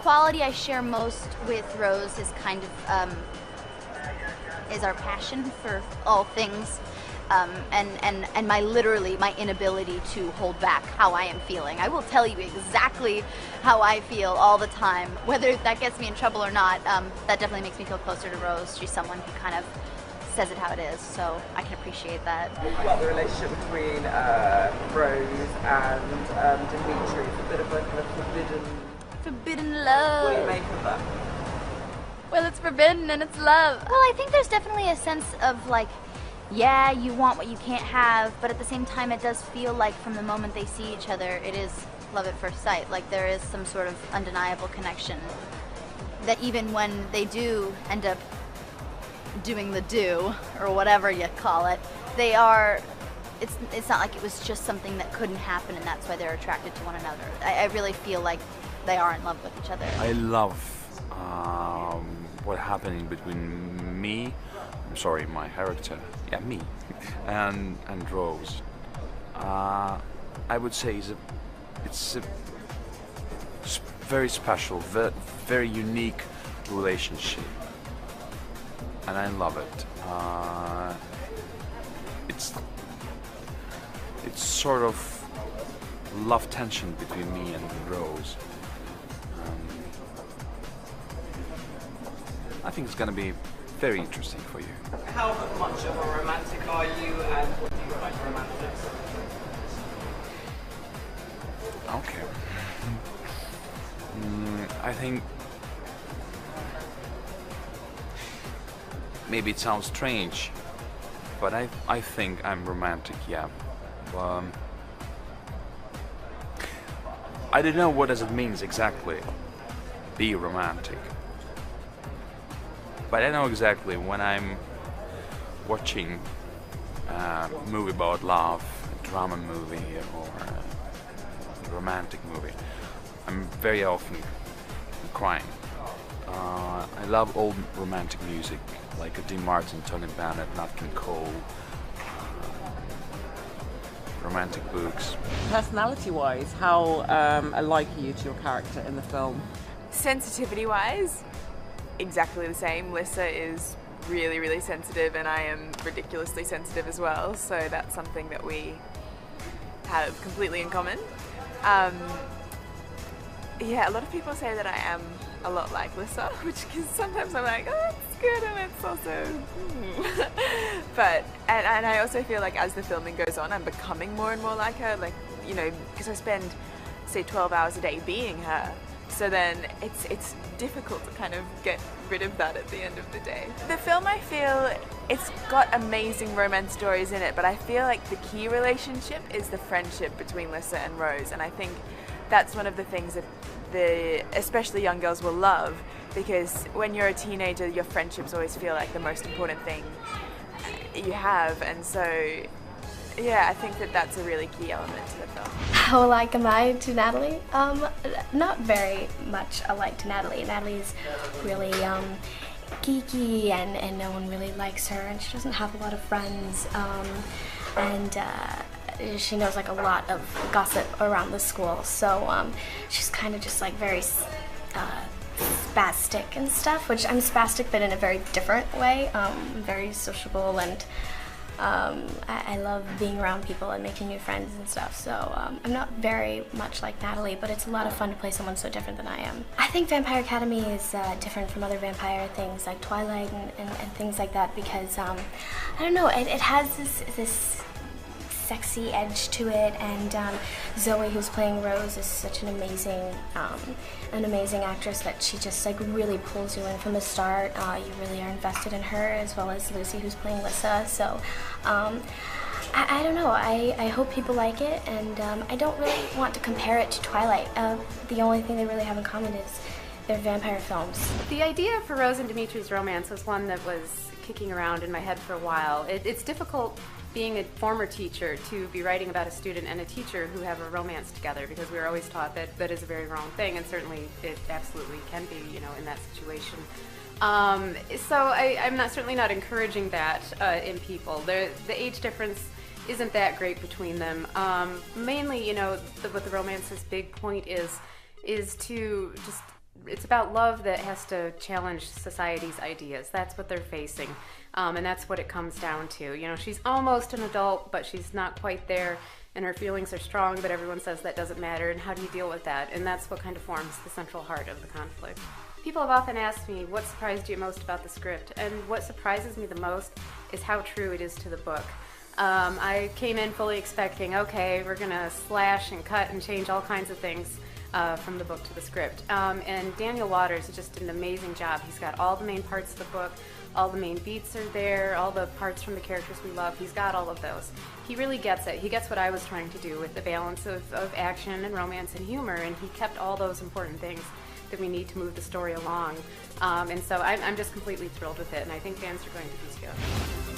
quality I share most with Rose is kind of is our passion for all things, and my inability to hold back how I am feeling. I will tell you exactly how I feel all the time, whether that gets me in trouble or not. That definitely makes me feel closer to Rose. She's someone who kind of says it how it is, so I can appreciate that. Well, the relationship between Rose and Dimitri is a bit of a kind of forbidden love. What do you make of that? Well, it's forbidden and it's love. Well, I think there's definitely a sense of like, yeah, you want what you can't have, but at the same time it does feel like from the moment they see each other, it is love at first sight. Like there is some sort of undeniable connection that even when they do end up doing the do, or whatever you call it, they are, it's not like it was just something that couldn't happen and that's why they're attracted to one another. I really feel like they are in love with each other. I love what happening between my character, me, and Rose. I would say it's a very special, very unique relationship, and I love it. It's sort of love tension between me and Rose. I think it's going to be very interesting for you. How much of a romantic are you, and what do you find romantic? Okay. I think maybe it sounds strange, but I think I'm romantic, yeah. I don't know what does it means exactly, be romantic. But I know exactly when I'm watching a movie about love, a drama movie or a romantic movie, I'm very often crying. I love old romantic music like Dean Martin, Tony Bennett, Nat King Cole, romantic books. Personality-wise, how alike are you to your character in the film? Sensitivity-wise, exactly the same. Lissa is really, really sensitive and I am ridiculously sensitive as well, so that's something that we have completely in common. Yeah, a lot of people say that I am a lot like Lissa, which is sometimes I'm like, oh, that's good, and it's also but and I also feel like as the filming goes on, I'm becoming more and more like her, like, you know, because I spend, say, 12 hours a day being her. So then it's difficult to kind of get rid of that at the end of the day. The film, I feel, it's got amazing romance stories in it, but I feel like the key relationship is the friendship between Lissa and Rose, and I think that's one of the things that especially young girls will love, because when you're a teenager, your friendships always feel like the most important thing you have, and so yeah, I think that that's a really key element to the film. How alike am I to Natalie? Not very much alike to Natalie. Natalie's really geeky and no one really likes her, and she doesn't have a lot of friends, and she knows like a lot of gossip around the school, so she's kind of just like very spastic and stuff, which I'm spastic but in a very different way. Very sociable, and I love being around people and making new friends and stuff, so I'm not very much like Natalie, but it's a lot of fun to play someone so different than I am. I think Vampire Academy is different from other vampire things like Twilight and things like that, because I don't know, it has this sexy edge to it, and Zoe, who's playing Rose, is such an amazing actress that she just like really pulls you in from the start. You really are invested in her, as well as Lucy, who's playing Lissa. So I don't know, I hope people like it, and I don't really want to compare it to Twilight. The only thing they really have in common is they're vampire films. The idea for Rose and Dimitri's romance was one that was kicking around in my head for a while. It's difficult, being a former teacher, to be writing about a student and a teacher who have a romance together, because we were always taught that that is a very wrong thing, and certainly it absolutely can be, you know, in that situation. So I'm certainly not encouraging that in people. The age difference isn't that great between them. Mainly, you know, what the romance's big point is to just it's about love that has to challenge society's ideas. That's what they're facing, and that's what it comes down to. You know, she's almost an adult, but she's not quite there, and her feelings are strong, but everyone says that doesn't matter, and how do you deal with that? And that's what kind of forms the central heart of the conflict. People have often asked me, what surprised you most about the script? And what surprises me the most is how true it is to the book. I came in fully expecting, okay, we're gonna slash and cut and change all kinds of things from the book to the script. And Daniel Waters just did an amazing job. He's got all the main parts of the book, all the main beats are there, all the parts from the characters we love, he's got all of those. He really gets it. He gets what I was trying to do with the balance of action and romance and humor, and he kept all those important things that we need to move the story along. And so I'm just completely thrilled with it, and I think fans are going to be too.